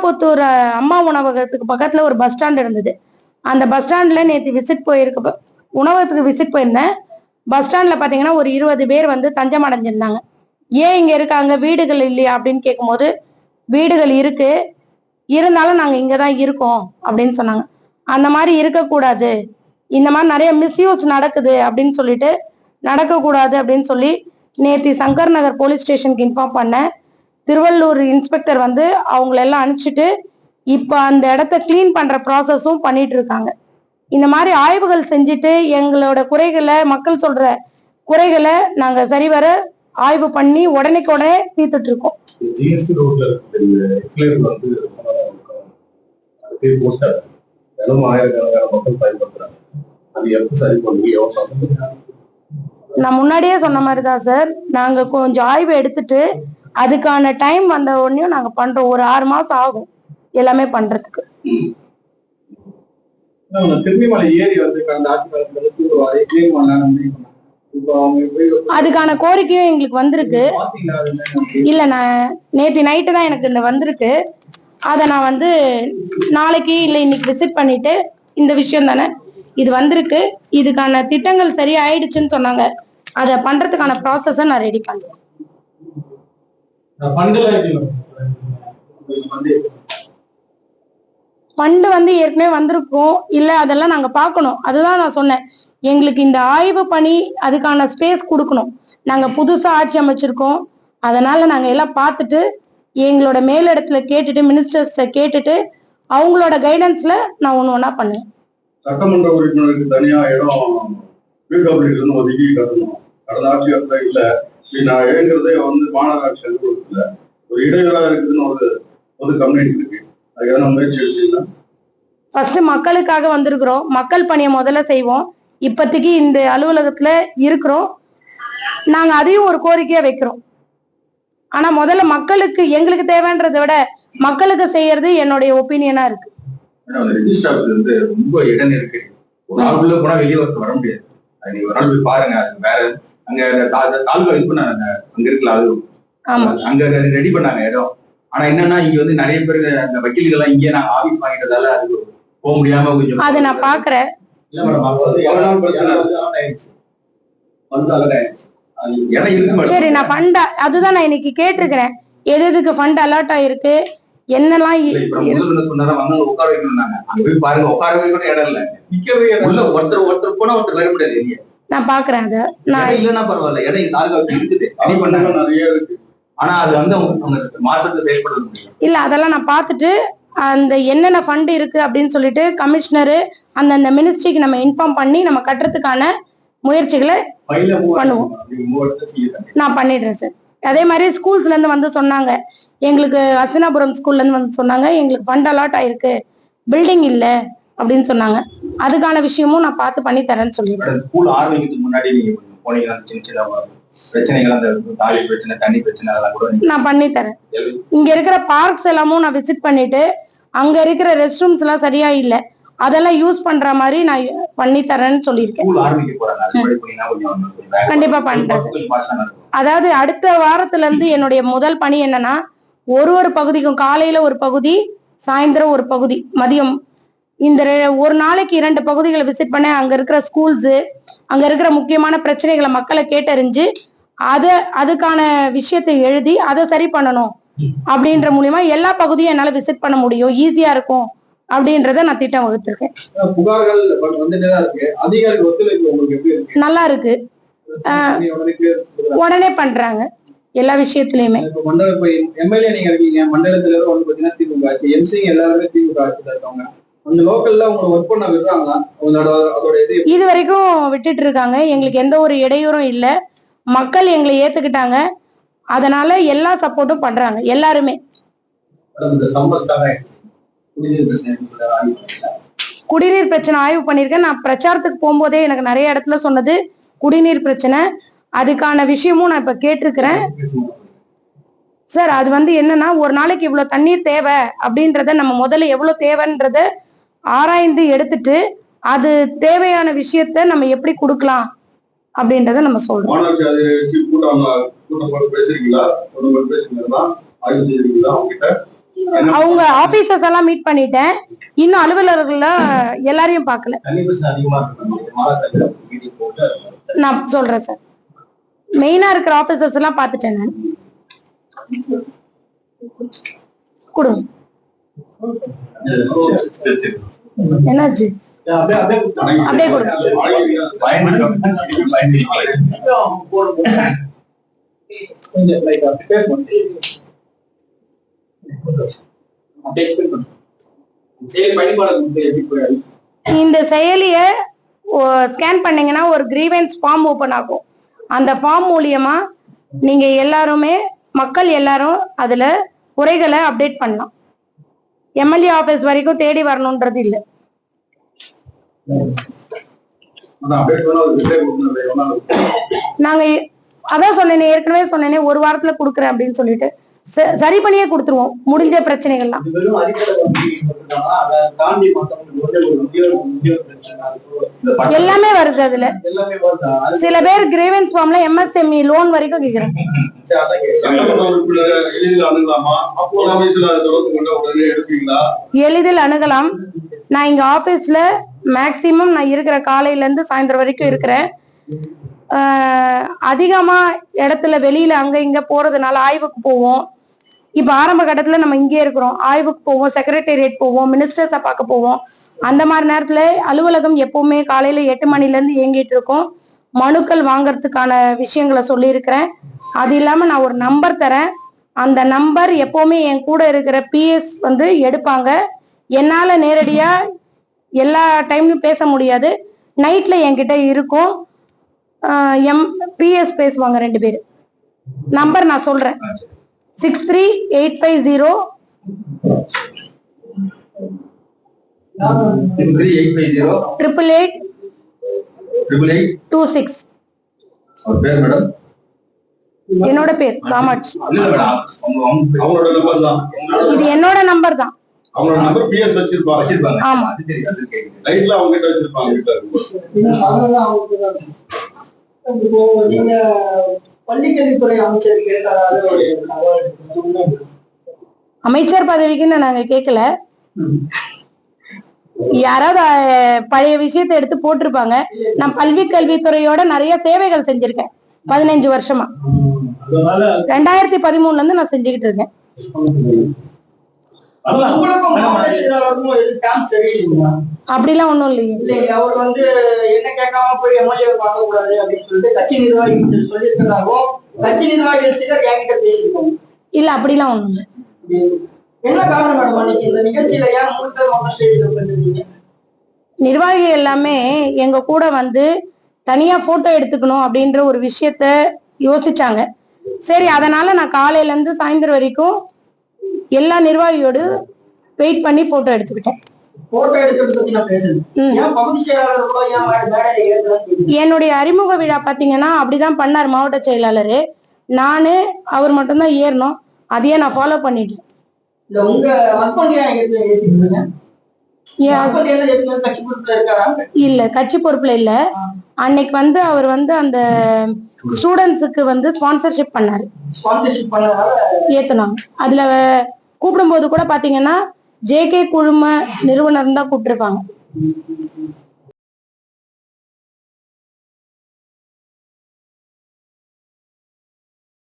அம்மாபுத்தூர் அம்மா உணவகத்துக்கு பக்கத்துல ஒரு பஸ் ஸ்டாண்ட் இருந்தது. அந்த பஸ் ஸ்டாண்ட்ல நேற்று விசிட் போயிருக்க உணவகத்துக்கு விசிட் போயிருந்தேன். பஸ் ஸ்டாண்ட்ல பாத்தீங்கன்னா ஒரு 20 பேர் வந்து தஞ்சம் அடைஞ்சிருந்தாங்க. ஏன் இங்க இருக்காங்க, வீடுகள் இல்லையா அப்படின்னு கேட்கும்போது, வீடுகள் இருக்கு, இருந்தாலும் நாங்க இங்கதான் இருக்கோம் அப்படின்னு சொன்னாங்க. அந்த மாதிரி இருக்கக்கூடாது, இந்த மாதிரி நிறைய மிஸ்யூஸ் நடக்குது அப்படின்னு சொல்லிட்டு நடக்கக்கூடாது அப்படின்னு சொல்லி நேற்று சங்கர் நகர் போலீஸ் ஸ்டேஷனுக்கு இன்ஃபார்ம் பண்ணேன். திருவள்ளூர் இன்ஸ்பெக்டர் வந்து அவங்களெல்லாம் அனுப்பிச்சிட்டு இப்ப அந்த இடத்த கிளீன் பண்ற ப்ராசஸும் பண்ணிட்டு இருக்காங்க. இந்த மாதிரி ஆய்வுகள் செஞ்சுட்டு எங்களோட குறைகளை, மக்கள் சொல்ற குறைகளை நாங்க சரிவர ஆய்வு பண்ணி உடனேக்கு உடனே தீர்த்துட்டு இருக்கோம். நான் முன்னாடியே சொன்ன மாதிரிதான் சார், நாங்க கொஞ்சம் ஆய்வு எடுத்துட்டு அதுக்கான டைம் வந்த உடனே நாங்க பண்றோம். ஒரு 6 மாசம் ஆகும் எல்லாமே பண்றதுக்கு. அதுக்கான கோரிக்கையும் எங்களுக்கு வந்திருக்கு. இல்ல, நான் நேற்று நைட்டு தான் எனக்கு இந்த வந்திருக்கு. அதை நான் வந்து நாளைக்கு இல்லை இன்னைக்கு விசிட் பண்ணிட்டு, இந்த விஷயம் தானே இது வந்திருக்கு, இதுக்கான திட்டங்கள் சரியா ஆயிடுச்சுன்னு சொன்னாங்க. அதை பண்றதுக்கான ப்ராசஸை நான் ரெடி பண்றேன். ஃபண்டு வந்து ஏற்கனவே வந்திருக்கும் இல்ல, அதெல்லாம் நாங்க பார்க்கணும். அதுதான் நான் சொன்னேன், எங்களுக்கு இந்த ஆய்வு பண்ணி அதுக்கான ஸ்பேஸ் கொடுக்கணும். நாங்க புதுசா ஆட்சி அமைச்சிருக்கோம், அதனால நாங்க எல்லாம் பார்த்துட்டு எங்களோட மேலிடத்துல கேட்டுட்டு, மினிஸ்டர்ஸ்ல கேட்டுட்டு அவங்களோட கைடன்ஸ்ல நான் ஒண்ணா பண்ணுவேன். சட்டமன்ற உறுப்பினருக்கு தனியா இடம் ஒதுக்கி கட்டணும். கடந்த ஆட்சியாளர் இல்ல, நான் எழுங்கிறதே வந்து மாநகராட்சி அலுவலகத்துல ஒரு இடைவெளா இருக்குதுன்னு ஒரு கம்ப்ளைண்ட் இருக்கு. அதுக்காக முயற்சி எடுத்தீங்கன்னா ஃபர்ஸ்ட் மக்களுக்காக வந்திருக்கிறோம், மக்கள் பணியை முதல்ல செய்வோம். இப்போதைக்கு இந்த அலுவலகத்துல இருக்கிறோம், நாங்க அதையும் ஒரு கோரிக்கையா வைக்கிறோம். ஆனா முதல்ல மக்களுக்கு, எங்களுக்கு தேவைன்றதை விட மக்களுக்கு செய்யறது என்னுடைய ஒப்பீனியனா இருக்கு. ரொம்ப இடம் இருக்கு, ஒரு நாளுக்குள்ள போனா வெளியே வர முடியாது. நீங்க ஒரு நாள் போய் பாருங்க. அது வேற அங்க தாலுகா இது பண்ணாங்க, அங்க இருக்குல்ல, அது அங்க ரெடி பண்ணாங்க இடம். ஆனா என்னன்னா இங்க வந்து நிறைய பேர் அந்த வக்கீல்கள் எல்லாம் இங்கே நாங்க ஆபீஸ் வாங்கிட்டதால அது போக முடியாம கொஞ்சம் அதை நான் பாக்குறேன். சரி, நான் ஃபண்ட் அதுதான் நான் இன்னைக்கு கேட்டிருக்கிறேன், எதுக்கு ஃபண்ட் அலாட் ஆயிருக்கு, என்னெல்லாம் உட்கார வைக்கணும்னாங்க. அங்க போய் பாருங்க, உட்கார வைக்கணும் இடம் இல்ல, நிக்கவே உள்ள ஒருத்தர் போனா ஒருத்தர் வர முடியாது. நான் பாக்குறேன், அதை நான் இல்லைன்னா பரவாயில்ல, இடம் தாலுகாவுக்கு இருக்குது, ரெடி பண்ணாங்க, நிறைய இருக்கு. ஆனா அது வந்து அவங்க மாற்றத்தை செயல்பட முடியும் இல்ல. அதெல்லாம் நான் பார்த்துட்டு அந்த என்னென்ன ஃபண்ட் இருக்கு அப்படின்னு சொல்லிட்டு கமிஷனரு அந்தந்த மினிஸ்ட்ரிக்கு நம்ம இன்ஃபார்ம் பண்ணி நம்ம கட்டுறதுக்கான முயற்சிகளை பண்ணுவோம். நான் பண்ணிடுறேன் சார். அதே மாதிரி ஸ்கூல்ஸ்ல இருந்து வந்து சொன்னாங்க, எங்களுக்கு அசினாபுரம் ஸ்கூல்ல இருந்து வந்து சொன்னாங்க, எங்களுக்கு ஃபண்ட் அலாட் ஆயிருக்கு, பில்டிங் இல்ல அப்படின்னு சொன்னாங்க. அதுக்கான விஷயமும் நான் பார்த்து பண்ணி தரேன்னு சொல்லிடுறேன். ஸ்கூல் ஆரம்பிக்கிறதுக்கு முன்னாடி நீங்க போனீங்கன்னா சின்ன பிரச்சனைகள், அந்த தாலி பிரச்சனை, தண்ணி பிரச்சனை, அதெல்லாம் கூட நான் பண்ணி தரேன். இங்க இருக்கிற பார்க்ஸ் எல்லாமும் நான் விசிட் பண்ணிட்டு, அங்க இருக்கிற ரெஸ்ட் ரூம்ஸ் எல்லாம் சரியா இல்ல, அதெல்லாம் யூஸ் பண்ற மாதிரி நான் பண்ணி தரேன்னு சொல்லியிருக்கேன். கண்டிப்பா பண்றேன். அதாவது அடுத்த வாரத்துல இருந்து என்னுடைய முதல் பணி என்னன்னா, ஒரு பகுதிக்கும் காலையில ஒரு பகுதி, சாயந்தரம் ஒரு பகுதி, மதியம், இந்த ஒரு நாளைக்கு 2 பகுதிகளை விசிட் பண்ண, அங்க இருக்கிற ஸ்கூல்ஸ், அங்க இருக்கிற முக்கியமான பிரச்சனைகளை மக்களை கேட்டறிஞ்சு அதுக்கான விஷயத்தை எழுதி அதை சரி பண்ணணும் அப்படின்ற மூலியமா எல்லா பகுதியும் என்னால விசிட் பண்ண முடியும், ஈஸியா இருக்கும் அப்படின்றத நான் திட்டம் வகுத்திருக்கேன். நல்லா இருக்கு, உடனே பண்றாங்க எல்லா விஷயத்திலயுமே. எம்எல்ஏ நீங்க இருக்கீங்க, மண்டலத்துல வந்து பாத்தீங்கன்னா திமுக ஆட்சி, எம்சிங்க எல்லாருமே திமுக ஆட்சியில இருக்காங்க. அந்த லோக்கல்ல உங்களை ஒர்க் பண்ண விடுறாங்களா? அதோட இது வரைக்கும் விட்டுட்டு இருக்காங்க, எங்களுக்கு எந்த ஒரு இடையூறும் இல்ல, மக்கள் எங்களை ஏத்துக்கிட்டாங்க, அதனால எல்லா சப்போர்ட்டும் பண்றாங்க எல்லாருமே. குடிநீர் பிரச்சனை ஆய்வு பண்ணிருக்கேன். நான் பிரச்சாரத்துக்கு போகும்போதே எனக்கு நிறைய இடத்துல சொன்னது குடிநீர் பிரச்சனை. அதுக்கான விஷயமும் நான் இப்ப கேட்டிருக்கிறேன் சார். அது வந்து என்னன்னா, ஒரு நாளைக்கு இவ்வளவு தண்ணீர் தேவை அப்படின்றத நம்ம முதல்ல எவ்வளவு தேவைன்றத ஆராய்ந்து எடுத்துட்டு அது தேவையான விஷயத்த நம்ம எப்படி கொடுக்கலாம் அப்படின்றத நம்ம சொல்றோம். அவங்க ஆபீசர்ஸ் எல்லாம் மீட் பண்ணிட்டேன். இன்னும் அலுவலர்கள்ல எல்லாரையும் பார்க்கல. நான் சொல்றேன் சார், மெயினா இருக்கிற ஆபீசர்ஸ் எல்லாம் பார்த்துட்டேன் நான். கொடுங்க. என்னாச்சு? அப்படியே கொடுங்க. இந்த செயலிய ஸ்கேன் பண்ணீங்கன்னா ஒரு கிரீவன்ஸ் ஃபார்ம் ஓபன் ஆகும். அந்த ஃபார்ம் மூலியமா நீங்க எல்லாருமே, மக்கள் எல்லாரும் அதுல குறைகளை அப்டேட் பண்ணலாம். எம்எல்ஏ ஆபீஸ் வரைக்கும் தேடி வரணும்ன்றது இல்லை. நாங்க அதான் சொன்னேனே, ஏற்கனவே சொன்னேனே, ஒரு வாரத்துல குடுக்குறேன் அப்படின்னு சொல்லிட்டு சரி பண்ணியே கொடுத்துருவோம் முடிஞ்ச பிரச்சனைகள்லாம். எல்லாமே வருது அதுல. சில பேர் கிரீவன்ஸ் ஃபார்ம்ல எம்எஸ்எம்இ லோன் வரைக்கும் கேக்குறாங்க. எளிதில் அணுகலாம். நான் இங்க ஆபீஸ்ல மேக்சிமம் நான் இருக்கிற காலையில இருந்து சாயந்தரம் வரைக்கும் இருக்கிறேன். அதிகமா இடத்துல வெளியில அங்க இங்க போறதுனால ஆய்வுக்கு போவோம். இப்ப ஆரம்ப கட்டத்துல நம்ம இங்கே இருக்கிறோம், ஆய்வுக்கு போவோம், செக்ரட்டேரியட் போவோம், மினிஸ்டர்ஸை பார்க்க போவோம். அந்த மாதிரி நேரத்துல அலுவலகம் எப்பவுமே காலையில 8 மணில இருந்து இயங்கிட்டு இருக்கோம். மனுக்கள் வாங்கறதுக்கான விஷயங்களை சொல்லியிருக்கிறேன். அது இல்லாம நான் ஒரு நம்பர் தரேன். அந்த நம்பர் எப்பவுமே என் கூட இருக்கிற பிஎஸ் வந்து எடுப்பாங்க. என்னால நேரடியா எல்லா டைம்லயும் பேச முடியாது. நைட்ல என்கிட்ட இருக்கும். பிஎஸ் பேசுவாங்க 2 பேரு. நம்பர் நான் சொல்றேன், 63850888 88826. என்னோட பேர் காமாட்சி. இது என்னோட நம்பர் தான். அவங்களோட நம்பர் பிஎஸ் வச்சிருப்பாங்க. ஆமா, லைட்ல அவங்க கிட்ட வச்சிருப்பாங்க. பள்ளிக்கல்வித்துறை அமைச்சர் பதவிக்குன்னு நாங்க கேட்கல. யாராவது பழைய விஷயத்தை எடுத்து போட்டிருப்பாங்க. நான் கல்வித்துறையோட நிறைய சேவைகள் செஞ்சிருக்கேன் 15 வருஷமா. 2013ல இருந்து நான் செஞ்சுக்கிட்டு இருக்கேன். அப்படிலாம் ஒண்ணும் இல்லையே. அவர் வந்து என்ன கேட்காம போய் எம்எல்ஏ பார்க்க கூடாது அப்படின்னு சொல்லிட்டு கட்சி நிர்வாகிகள் சொல்லியிருக்கிறார்கள். கட்சி நிர்வாகிகள் சிலர் என்கிட்ட பேசியிருக்காங்க. இல்ல அப்படிலாம் ஒண்ணும் இல்லை. என்ன காரணம் மேடம் அன்னைக்கு இந்த நிகழ்ச்சியில ஏன் முழுக்க நிர்வாகிகள் எல்லாமே எங்க கூட வந்து தனியா போட்டோ எடுத்துக்கணும் அப்படின்ற ஒரு விஷயத்த யோசிச்சாங்க. சரி, அதனால நான் காலையில இருந்து சாயந்தரம் வரைக்கும் எல்லா நிர்வாகியோடு வெயிட் பண்ணி போட்டோ எடுத்துக்கிட்டேன். என்னுடைய அறிமுக விழா பாத்தீங்கன்னா அப்படிதான் பண்ணார் மாவட்ட செயலாளரு. நானு அவர் மட்டும்தான் ஏறணும். அதையே நான் ஃபாலோ பண்ணிட்டேன். இல்ல, கட்சி பொறுப்புல இல்ல. அன்னைக்கு வந்து அவர் வந்து அந்த ஸ்டூடெண்ட்ஸுக்கு வந்து ஸ்பான்சர்ஷிப் பண்ணாரு, ஏத்துனாங்க. அதுல கூப்பிடும் போது கூட பாத்தீங்கன்னா JK குழும நிறுவனர் தான் கூப்பிட்டுருப்பாங்க.